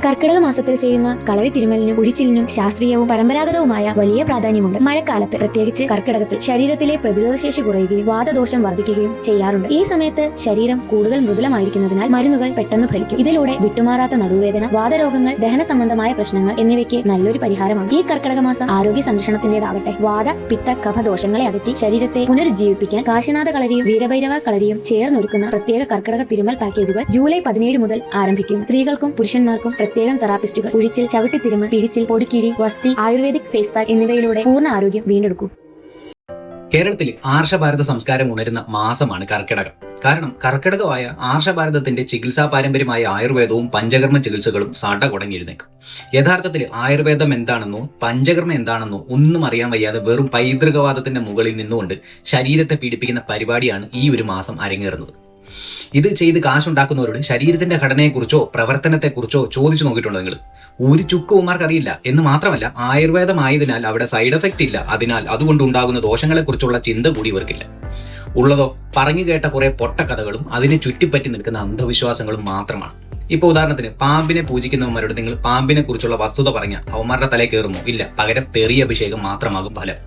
കർക്കിടക മാസത്തിൽ ചെയ്യുന്ന കളരി തിരുമലിനും ഉഴിച്ചിലിനും ശാസ്ത്രീയവും പരമ്പരാഗതവുമായ വലിയ പ്രാധാന്യമുണ്ട്. മഴക്കാലത്ത് പ്രത്യേകിച്ച് കർക്കിടകത്തിൽ ശരീരത്തിലെ പ്രതിരോധശേഷി കുറയുകയും വാതദോഷം വർദ്ധിക്കുകയും ചെയ്യാറുണ്ട്. ഈ സമയത്ത് ശരീരം കൂടുതൽ മൃദുലമായിരിക്കുന്നതിനാൽ മരുന്നുകൾ പെട്ടെന്ന് ഫലിക്കും. ഇതിലൂടെ വിട്ടുമാറാത്ത നടുവേദന, വാതരോഗങ്ങൾ, ദഹന സംബന്ധമായ പ്രശ്നങ്ങൾ എന്നിവയ്ക്ക് നല്ലൊരു പരിഹാരമാണ്. ഈ കർക്കിടക മാസം ആരോഗ്യ സംരക്ഷണത്തിന്റേതാവട്ടെ. വാത, പിത്ത, കഫ ദോഷങ്ങളെ അകറ്റി ശരീരത്തെ പുനരുജ്ജീവിപ്പിക്കാൻ കാശിനാഥ കളരിയും വീരഭൈരവ കളരിയും ചേർന്നൊരുക്കുന്ന പ്രത്യേക കർക്കിടക തിരുമൽ പാക്കേജുകൾ ജൂലൈ 17 മുതൽ ആരംഭിക്കുന്നു. സ്ത്രീകൾക്കും പുരുഷന്മാർക്കും പ്രത്യേകം തെറാപ്പിസ്റ്റുകൾ, ഉഴിച്ചിൽ, ചവിട്ടി തിരുമൽ, പിഴിച്ചിൽ, പൊടിക്കിഴി, വസ്തി, ആയുർവേദിക് ഫേസ് പാക്ക് എന്നിവയിലൂടെ പൂർണ്ണ ആരോഗ്യം വീണ്ടെടുക്കൂ. കേരളത്തിൽ ആർഷഭാരത സംസ്കാരം ഉണരുന്ന മാസമാണ് കർക്കിടകം. കാരണം കർക്കിടകമായ ആർഷഭാരതത്തിന്റെ ചികിത്സാ പാരമ്പര്യമായ ആയുർവേദവും പഞ്ചകർമ്മ ചികിത്സകളും സാട്ട കുടങ്ങിയിരുന്നേക്കും. യഥാർത്ഥത്തിൽ ആയുർവേദം എന്താണെന്നോ പഞ്ചകർമ്മം എന്താണെന്നോ ഒന്നും അറിയാൻ വയ്യാതെ വെറും പൈതൃകവാദത്തിന്റെ മുകളിൽ നിന്നുകൊണ്ട് ശരീരത്തെ പീഡിപ്പിക്കുന്ന പരിപാടിയാണ് ഈ ഒരു മാസം അരങ്ങേറുന്നത്. ഇത് ചെയ്ത് കാശുണ്ടാക്കുന്നവരോട് ശരീരത്തിന്റെ ഘടനയെക്കുറിച്ചോ പ്രവർത്തനത്തെക്കുറിച്ചോ ചോദിച്ചു നോക്കിയിട്ടുണ്ടോ നിങ്ങൾ? ഒരു ചുക്കുമാർക്ക് അറിയില്ല എന്ന് മാത്രമല്ല, ആയുർവേദമായതിനാൽ അവിടെ സൈഡ് എഫക്റ്റ് ഇല്ല. അതിനാൽ അതുകൊണ്ട് ഉണ്ടാകുന്ന ദോഷങ്ങളെക്കുറിച്ചുള്ള ചിന്ത കൂടി ഇവർക്കില്ല. ഉള്ളതോ പറഞ്ഞു കേട്ട കുറെ പൊട്ടക്കഥകളും അതിനെ ചുറ്റിപ്പറ്റി നിൽക്കുന്ന അന്ധവിശ്വാസങ്ങളും മാത്രമാണ്. ഇപ്പൊ ഉദാഹരണത്തിന്, പാമ്പിനെ പൂജിക്കുന്നവന്മാരോട് നിങ്ങൾ പാമ്പിനെ കുറിച്ചുള്ള വസ്തുത പറഞ്ഞ അവന്മാരുടെ തലയിൽ കയറുമോ? ഇല്ല. പകരം തെറിയ അഭിഷേകം മാത്രമാകും ഫലം.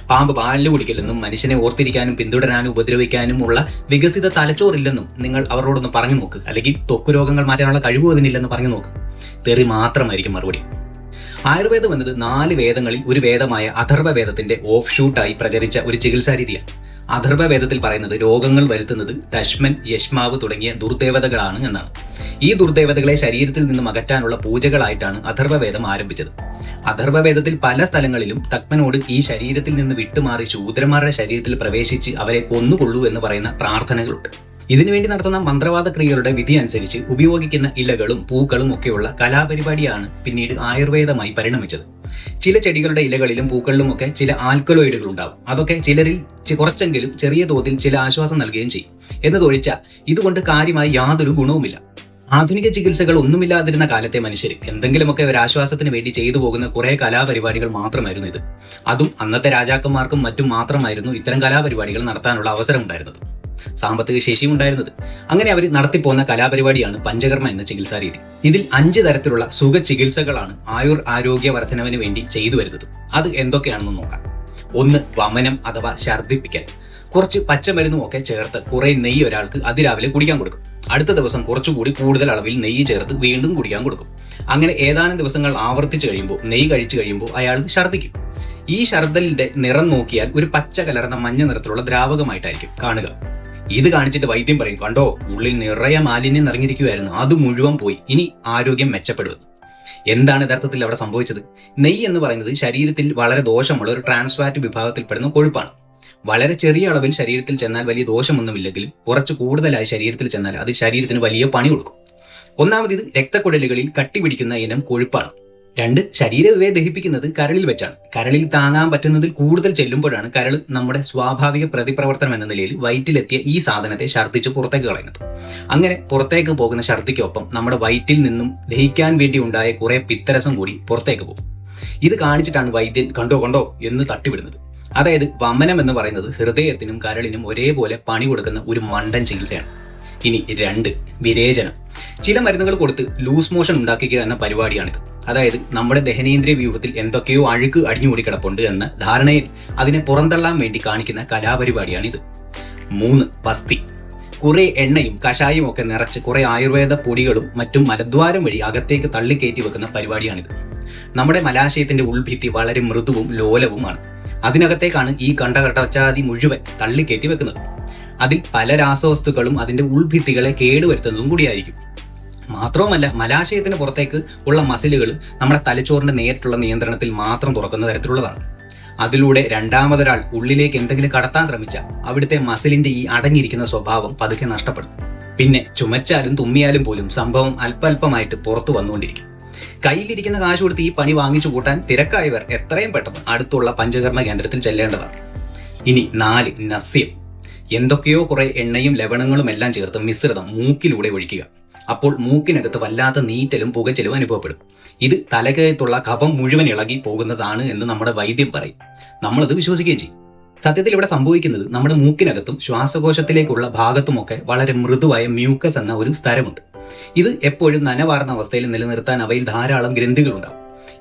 പാമ്പ് പാലിന് കുടിക്കില്ലെന്നും മനുഷ്യനെ ഓർത്തിരിക്കാനും പിന്തുടരാനും ഉപദ്രവിക്കാനും ഉള്ള വികസിത തലച്ചോറില്ലെന്നും നിങ്ങൾ അവരോടൊന്ന് പറഞ്ഞു നോക്ക്. അല്ലെങ്കിൽ ത്വക്ക് രോഗങ്ങൾ മാറ്റാനുള്ള കഴിവ് അതിനില്ലെന്ന് പറഞ്ഞു നോക്ക്. തെറി മാത്രമായിരിക്കും മറുപടി. ആയുർവേദം എന്നത് 4 വേദങ്ങളിൽ ഒരു വേദമായ അഥർവ വേദത്തിന്റെ ഓഫ് ഷൂട്ടായി പ്രചരിച്ച ഒരു ചികിത്സാ രീതിയാണ്. അഥർവ വേദത്തിൽ പറയുന്നത് രോഗങ്ങൾ വരുത്തുന്നത് ദശ്മൻ, യശ്മാവ് തുടങ്ങിയ ദുർദേവതകളാണ് എന്നാണ്. ഈ ദുർദേവതകളെ ശരീരത്തിൽ നിന്നും അകറ്റാനുള്ള പൂജകളായിട്ടാണ് അഥർവവേദം ആരംഭിച്ചത്. അഥർവവേദത്തിൽ പല സ്ഥലങ്ങളിലും തക്മനോട് ഈ ശരീരത്തിൽ നിന്ന് വിട്ടുമാറി ശൂദ്രന്മാരുടെ ശരീരത്തിൽ പ്രവേശിച്ച് അവരെ കൊന്നുകൊള്ളൂ എന്ന് പറയുന്ന പ്രാർത്ഥനകളുണ്ട്. ഇതിനുവേണ്ടി നടത്തുന്ന മന്ത്രവാദ ക്രിയകളുടെ വിധി അനുസരിച്ച് ഉപയോഗിക്കുന്ന ഇലകളും പൂക്കളും ഒക്കെയുള്ള കലാപരിപാടിയാണ് പിന്നീട് ആയുർവേദമായി പരിണമിച്ചത്. ചില ചെടികളുടെ ഇലകളിലും പൂക്കളിലും ഒക്കെ ചില ആൽക്കലോയിഡുകൾ ഉണ്ടാവും. അതൊക്കെ ചിലരിൽ കുറച്ചെങ്കിലും ചെറിയ തോതിൽ ചില ആശ്വാസം നൽകുകയും ചെയ്യും. എന്നതൊഴിച്ചാൽ ഇതുകൊണ്ട് കാര്യമായി യാതൊരു ഗുണവുമില്ല. ആധുനിക ചികിത്സകൾ ഒന്നുമില്ലാതിരുന്ന കാലത്തെ മനുഷ്യർ എന്തെങ്കിലുമൊക്കെ ഒരു ആശ്വാസത്തിന് വേണ്ടി ചെയ്തു പോകുന്ന കുറെ കലാപരിപാടികൾ മാത്രമായിരുന്നു ഇത്. അതും അന്നത്തെ രാജാക്കന്മാർക്കും മറ്റും മാത്രമായിരുന്നു ഇത്തരം കലാപരിപാടികൾ നടത്താനുള്ള അവസരം ഉണ്ടായിരുന്നത്, സാമ്പത്തിക ശേഷിയും ഉണ്ടായിരുന്നത്. അങ്ങനെ അവർ നടത്തിപ്പോന്ന കലാപരിപാടിയാണ് പഞ്ചകർമ്മ എന്ന ചികിത്സാ രീതി. ഇതിൽ 5 തരത്തിലുള്ള സുഖ ചികിത്സകളാണ് ആരോഗ്യ വർധനവിന് വേണ്ടി ചെയ്തു വരുന്നത്. അത് എന്തൊക്കെയാണെന്ന് നോക്കാം. 1. വമനം അഥവാ ഛർദ്ദിപ്പിക്കൽ. കുറച്ച് പച്ചമരുന്നും ഒക്കെ ചേർത്ത് കുറെ നെയ്യ് ഒരാൾക്ക് അതിരാവിലെ കുടിക്കാൻ കൊടുക്കും. അടുത്ത ദിവസം കുറച്ചുകൂടി കൂടുതൽ അളവിൽ നെയ്യ് ചേർത്ത് വീണ്ടും കുടിക്കാൻ കൊടുക്കും. അങ്ങനെ ഏതാനും ദിവസങ്ങൾ ആവർത്തിച്ച് കഴിയുമ്പോൾ, നെയ്യ് കഴിച്ചു കഴിയുമ്പോൾ അയാൾ ഛർദ്ദിക്കും. ഈ ഛർദ്ദലിന്റെ നിറം നോക്കിയാൽ ഒരു പച്ച കലർന്ന മഞ്ഞ നിറത്തിലുള്ള ദ്രാവകമായിട്ടായിരിക്കും കാണുക. ഇത് കാണിച്ചിട്ട് വൈദ്യം പറയും, കണ്ടോ ഉള്ളിൽ നിറയെ മാലിന്യം നിറഞ്ഞിരിക്കുകയായിരുന്നു, അത് മുഴുവൻ പോയി, ഇനി ആരോഗ്യം മെച്ചപ്പെടുമെന്ന്. എന്താണ് യഥാർത്ഥത്തിൽ അവിടെ സംഭവിച്ചത്? നെയ്യ് എന്ന് പറയുന്നത് ശരീരത്തിൽ വളരെ ദോഷമുള്ള ഒരു ട്രാൻസ്ഫാറ്റ് വിഭാഗത്തിൽപ്പെടുന്ന കൊഴുപ്പാണ്. വളരെ ചെറിയ അളവിൽ ശരീരത്തിൽ ചെന്നാൽ വലിയ ദോഷമൊന്നുമില്ലെങ്കിലും കുറച്ച് കൂടുതലായി ശരീരത്തിൽ ചെന്നാൽ അത് ശരീരത്തിന് വലിയ പണി കൊടുക്കും. ഒന്നാമത്, ഇത് രക്തക്കുഴലുകളിൽ കട്ടിപിടിക്കുന്ന ഇനം കൊഴുപ്പാണ്. 2. ശരീരവിവയെ ദഹിപ്പിക്കുന്നത് കരളിൽ വെച്ചാണ്. കരളിൽ താങ്ങാൻ പറ്റുന്നതിൽ കൂടുതൽ ചെല്ലുമ്പോഴാണ് കരൾ നമ്മുടെ സ്വാഭാവിക പ്രതിപ്രവർത്തനം എന്ന നിലയിൽ വയറ്റിലെത്തിയ ഈ സാധനത്തെ ഛർദ്ദിച്ച് പുറത്തേക്ക് കളയുന്നത്. അങ്ങനെ പുറത്തേക്ക് പോകുന്ന ഛർദ്ദിക്കൊപ്പം നമ്മുടെ വയറ്റിൽ നിന്നും ദഹിക്കാൻ വേണ്ടി ഉണ്ടായ കുറെ പിത്തരസം കൂടി പുറത്തേക്ക് പോകും. ഇത് കാണിച്ചിട്ടാണ് വൈദ്യൻ കണ്ടോ എന്ന് തട്ടിവിടുന്നത്. അതായത് വമനം എന്ന് പറയുന്നത് ഹൃദയത്തിനും കരളിനും ഒരേപോലെ പണി കൊടുക്കുന്ന ഒരു മണ്ടൻ ചികിത്സയാണ്. ഇനി 2. വിരേചനം. ചില മരുന്നുകൾ കൊടുത്ത് ലൂസ് മോഷൻ ഉണ്ടാക്കിക്കുക എന്ന പരിപാടിയാണിത്. അതായത് നമ്മുടെ ദഹനേന്ദ്രിയ വ്യൂഹത്തിൽ എന്തൊക്കെയോ അഴുക്ക് അടിഞ്ഞുകൂടി കിടപ്പുണ്ട് എന്ന ധാരണയിൽ അതിനെ പുറന്തള്ളാൻ വേണ്ടി കാണിക്കുന്ന കലാപരിപാടിയാണിത്. 3. പസ്തി. കുറെ എണ്ണയും കഷായും ഒക്കെ നിറച്ച് കുറെ ആയുർവേദ പൊടികളും മറ്റും മലദ്വാരം വഴി അകത്തേക്ക് തള്ളിക്കയറ്റി വെക്കുന്ന പരിപാടിയാണിത്. നമ്മുടെ മലാശയത്തിന്റെ ഉൾഭിത്തി വളരെ മൃദുവും ലോലവുമാണ്. അതിനകത്തേക്കാണ് ഈ കണ്ടകടച്ചാതി മുഴുവൻ തള്ളിക്കയറ്റി വെക്കുന്നത്. അതിൽ പല രാസവസ്തുക്കളും അതിന്റെ ഉൾഭിത്തികളെ കേടുവരുത്തുന്നതും കൂടിയായിരിക്കും. മാത്രവുമല്ല, മലാശയത്തിന് പുറത്തേക്ക് ഉള്ള മസിലുകൾ നമ്മുടെ തലച്ചോറിന്റെ നേരിട്ടുള്ള നിയന്ത്രണത്തിൽ മാത്രം തുറക്കുന്ന തരത്തിലുള്ളതാണ്. അതിലൂടെ രണ്ടാമതൊരാൾ ഉള്ളിലേക്ക് എന്തെങ്കിലും കടത്താൻ ശ്രമിച്ചാൽ അവിടുത്തെ മസിലിന്റെ ഈ അടങ്ങിയിരിക്കുന്ന സ്വഭാവം പതുക്കെ നഷ്ടപ്പെടും. പിന്നെ ചുമച്ചാലും തുമ്മിയാലും പോലും സംഭവം അല്പമായിട്ട് പുറത്തു വന്നുകൊണ്ടിരിക്കും. കയ്യിലിരിക്കുന്ന കാശ് കൊടുത്ത് ഈ പണി വാങ്ങിച്ചു കൂട്ടാൻ തിരക്കായവർ എത്രയും പെട്ടെന്ന് അടുത്തുള്ള പഞ്ചകർമ്മ കേന്ദ്രത്തിൽ ചെല്ലേണ്ടതാണ്. ഇനി 4. നസ്യം. എന്തൊക്കെയോ കുറെ എണ്ണയും ലവണങ്ങളും എല്ലാം ചേർത്ത് മിശ്രിതം മൂക്കിലൂടെ ഒഴിക്കുക. അപ്പോൾ മൂക്കിനകത്ത് വല്ലാത്ത നീറ്റലും പുകച്ചിലും അനുഭവപ്പെടും. ഇത് തലകയത്തുള്ള കഫം മുഴുവൻ ഇളകി പോകുന്നതാണ് എന്ന് നമ്മുടെ വൈദ്യം പറയും. നമ്മളത് വിശ്വസിക്കുകയും ചെയ്യും. സത്യത്തിൽ ഇവിടെ സംഭവിക്കുന്നത് നമ്മുടെ മൂക്കിനകത്തും ശ്വാസകോശത്തിലേക്കുള്ള ഭാഗത്തുമൊക്കെ വളരെ മൃദുവായ മ്യൂക്കസ് എന്ന ഒരു സ്ഥലമുണ്ട്. ഇത് എപ്പോഴും നനവാർന്ന അവസ്ഥയിൽ നിലനിർത്താൻ അവയിൽ ധാരാളം ഗ്രന്ഥികളുണ്ടാവും.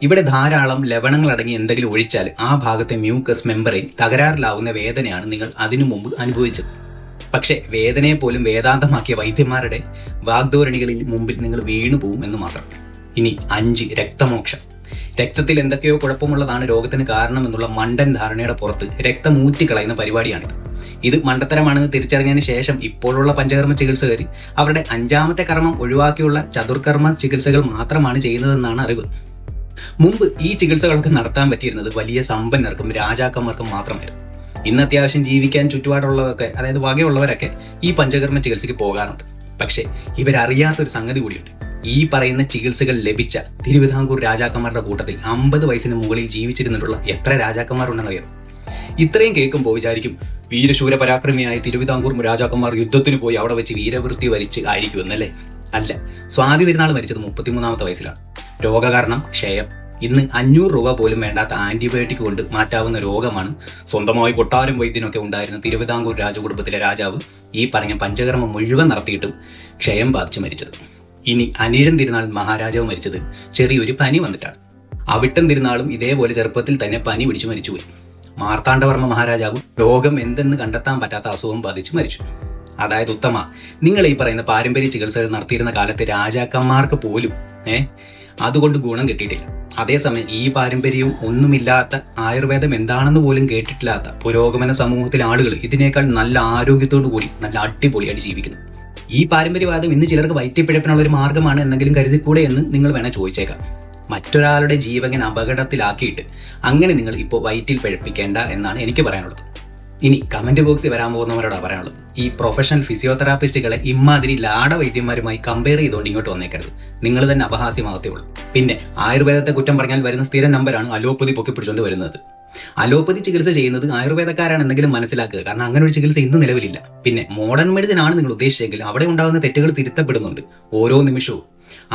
ഇവിടെ ധാരാളം ലവണങ്ങൾ അടങ്ങി എന്തെങ്കിലും ഒഴിച്ചാൽ ആ ഭാഗത്തെ മ്യൂക്കസ് മെമ്പറൈൻ തകരാറിലാവുന്ന വേദനയാണ് നിങ്ങൾ അതിനു മുമ്പ് അനുഭവിച്ചത്. പക്ഷേ വേദനയെ പോലും വേദാന്തമാക്കിയ വൈദ്യന്മാരുടെ വാഗ്ധോരണികളിൽ മുമ്പിൽ നിങ്ങൾ വീണുപോകും എന്ന് മാത്രം. ഇനി 5 രക്തമോക്ഷം. രക്തത്തിൽ എന്തൊക്കെയോ കുഴപ്പമുള്ളതാണ് രോഗത്തിന് കാരണമെന്നുള്ള മണ്ടൻ ധാരണയുടെ പുറത്ത് രക്തം ഊറ്റിക്കളയുന്ന പരിപാടിയാണിത്. ഇത് മണ്ടത്തരമാണെന്ന് തിരിച്ചറിഞ്ഞതിന് ശേഷം ഇപ്പോഴുള്ള പഞ്ചകർമ്മ ചികിത്സകർ അവരുടെ 5ാമത്തെ കർമ്മം ഒഴിവാക്കിയുള്ള ചതുർകർമ്മ ചികിത്സകൾ മാത്രമാണ് ചെയ്യുന്നതെന്നാണ് അറിവ്. മുമ്പ് ഈ ചികിത്സകളൊക്കെ നടത്താൻ പറ്റിയിരുന്നത് വലിയ സമ്പന്നർക്കും രാജാക്കന്മാർക്കും മാത്രമായിരുന്നു. ഇന്ന് അത്യാവശ്യം ജീവിക്കാൻ ചുറ്റുപാടുള്ളവരൊക്കെ, അതായത് വകയുള്ളവരൊക്കെ ഈ പഞ്ചകർമ്മ ചികിത്സയ്ക്ക് പോകാറുണ്ട്. പക്ഷേ ഇവരറിയാത്തൊരു സംഗതി കൂടിയുണ്ട്. ഈ പറയുന്ന ചികിത്സകൾ ലഭിച്ച തിരുവിതാംകൂർ രാജാക്കന്മാരുടെ കൂട്ടത്തിൽ 50 വയസ്സിന് മുകളിൽ ജീവിച്ചിരുന്നിട്ടുള്ള എത്ര രാജാക്കന്മാരുണ്ടെന്നറിയാം. ഇത്രയും കേൾക്കുമ്പോൾ വിചാരിക്കും, വീരശൂര പരാക്രമിയായ തിരുവിതാംകൂർ രാജാക്കന്മാർ യുദ്ധത്തിന് പോയി അവിടെ വെച്ച് വീരവൃത്തി വരിച്ച് ആയിരിക്കുമെന്നല്ലേ? അല്ല, സ്വാതി തിരുനാൾ മരിച്ചത് 33ാമത്തെ വയസ്സിലാണ്. രോഗകാരണം ക്ഷയം. ഇന്ന് 500 രൂപ പോലും വേണ്ടാത്ത ആന്റിബയോട്ടിക് കൊണ്ട് മാറ്റാവുന്ന രോഗമാണ്. സ്വന്തമായി കൊട്ടാരം വൈദ്യനൊക്കെ ഉണ്ടായിരുന്ന തിരുവിതാംകൂർ രാജകുടുംബത്തിലെ രാജാവ് ഈ പറഞ്ഞ പഞ്ചകർമ്മം മുഴുവൻ നടത്തിയിട്ടും ക്ഷയം ബാധിച്ച് മരിച്ചത്. ഇനി അനിഴം തിരുനാൾ മഹാരാജാവ് മരിച്ചത് ചെറിയൊരു പനി വന്നിട്ടാണ്. അവിട്ടം തിരുനാളും ഇതേപോലെ ചെറുപ്പത്തിൽ തന്നെ പനി പിടിച്ച് മരിച്ചുപോയി. മാർത്താണ്ഡവർമ്മ മഹാരാജാവും രോഗം എന്തെന്ന് കണ്ടെത്താൻ പറ്റാത്ത അസുഖം ബാധിച്ച് മരിച്ചു. അതായത് ഉത്തമ, നിങ്ങൾ ഈ പറയുന്ന പാരമ്പര്യ ചികിത്സകൾ നടത്തിയിരുന്ന കാലത്ത് രാജാക്കന്മാർക്ക് പോലും അതുകൊണ്ട് ഗുണം കിട്ടിയിട്ടില്ല. അതേസമയം ഈ പാരമ്പര്യവും ഒന്നുമില്ലാത്ത, ആയുർവേദം എന്താണെന്ന് പോലും കേട്ടിട്ടില്ലാത്ത പുരോഗമന സമൂഹത്തിലെ ആളുകൾ ഇതിനേക്കാൾ നല്ല ആരോഗ്യത്തോടു കൂടി നല്ല അടിപൊളിയായിട്ട് ജീവിക്കുന്നു. ഈ പാരമ്പര്യവാദം ഇന്ന് ചിലർക്ക് വയറ്റിപ്പിഴപ്പിനുള്ള ഒരു മാർഗമാണ് എന്നെങ്കിലും കരുതിക്കൂടെ എന്ന് നിങ്ങൾ വേണേൽ ചോദിച്ചേക്കാം. മറ്റൊരാളുടെ ജീവൻ അപകടത്തിലാക്കിയിട്ട് അങ്ങനെ നിങ്ങൾ ഇപ്പോൾ വയറ്റിൽ പിഴപ്പിക്കേണ്ട എന്നാണ് എനിക്ക് പറയാനുള്ളത്. ഇനി കമന്റ് ബോക്സിൽ വരാൻ പോകുന്നവരോടാണ് പറയാനുള്ളത്, ഈ പ്രൊഫഷണൽ ഫിസിയോതെറാപ്പിസ്റ്റുകളെ ഇമാതിരി ലാട വൈദ്യന്മാരുമായി കമ്പയർ ചെയ്തുകൊണ്ട് ഇങ്ങോട്ട് വന്നേക്കരുത്. നിങ്ങൾ തന്നെ അപഹാസ്യമാകത്തേ ഉള്ളൂ. പിന്നെ ആയുർവേദത്തെ കുറ്റം പറഞ്ഞാൽ വരുന്ന സ്ഥിര നമ്പറാണ് അലോപ്പതി പൊക്കി പിടിച്ചുകൊണ്ട് വരുന്നത്. അലോപ്പതി ചികിത്സ ചെയ്യുന്നത് ആയുർവേദക്കാരാണ് എന്തെങ്കിലും മനസ്സിലാക്കുക. കാരണം അങ്ങനെ ഒരു ചികിത്സ ഇന്ന് നിലവിലില്ല. പിന്നെ മോഡേൺ മെഡിസിൻ ആണ് നിങ്ങൾ ഉദ്ദേശിച്ചെങ്കിൽ അവിടെ ഉണ്ടാകുന്ന തെറ്റുകൾ തിരുത്തപ്പെടുന്നുണ്ട് ഓരോ നിമിഷവും.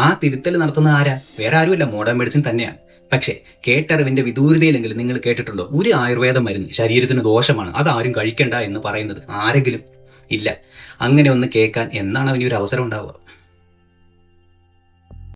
ആ തിരുത്തൽ നടത്തുന്ന ആരാ? വേറെ ആരുമല്ല, മോഡേൺ മെഡിസിൻ തന്നെയാണ്. പക്ഷേ കേട്ടറിവിന്റെ വിദൂരതയിലെങ്കിലും നിങ്ങൾ കേട്ടിട്ടുണ്ടോ ഒരു ആയുർവേദ മരുന്ന് ശരീരത്തിന് ദോഷമാണ്, അതാരും കഴിക്കണ്ട എന്ന് പറയുന്നത് ആരെങ്കിലും? ഇല്ല. അങ്ങനെ ഒന്ന് കേൾക്കാൻ എന്നാണ് അവന് ഒരു അവസരം ഉണ്ടാവുക?